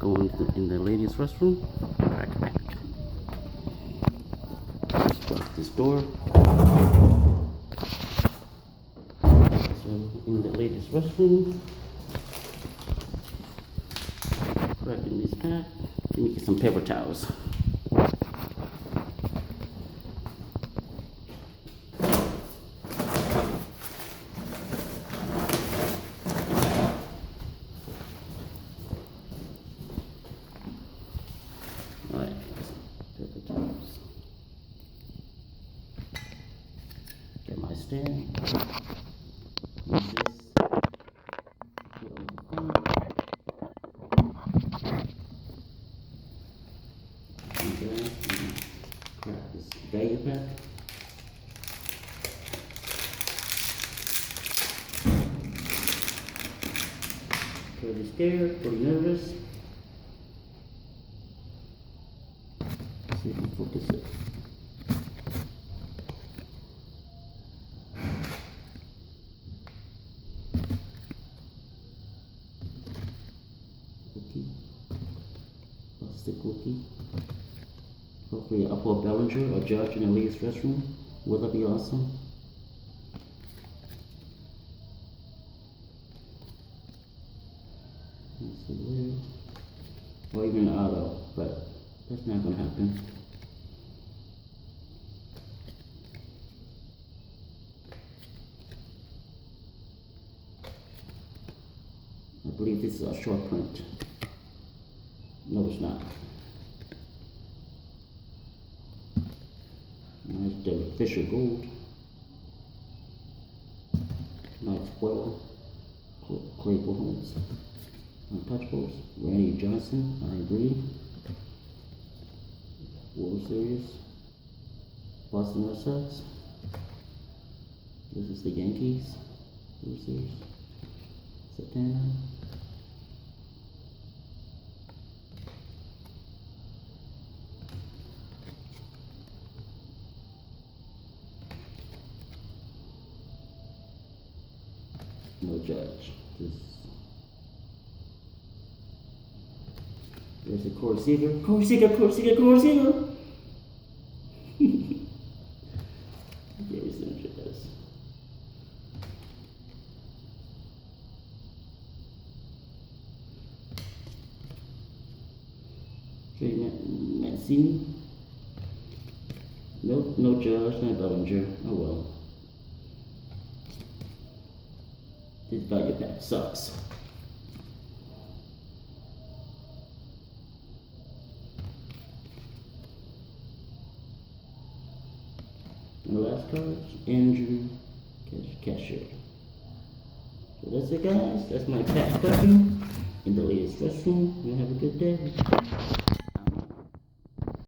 Going in the ladies' restroom. Back. Close this door. So in the ladies' restroom. Cracking this pack. Let me get some paper towels. Alright, paper towels. Get my stand. Use this. Put on the phone. Okay. Crack this value pack. Pretty scared, pretty nervous. See if we can focus it. Cookie. Plastic cookie. Hopefully I'll pull Bellinger or Judge in the ladies' restroom. Will that be awesome? Let's see where. Or even auto, but that's not gonna happen. I believe this is a short print. No, it's not. Nice Derek Fisher Gold. Nice foil. Claypool Holmes. Untouchables. Randy Johnson. I agree. World Series. Boston Red Sox. This is the Yankees. World Series. Satana. No Judge. There's a Corey Seager. Corey Seager. Gary Sanchez. Trey Mancini. Nope, no Judge, no Bellinger. Oh well. This value pack sucks. And the last card, Andrew Cashier. So that's it, guys. That's my pack cracking in the latest restroom. You have a good day.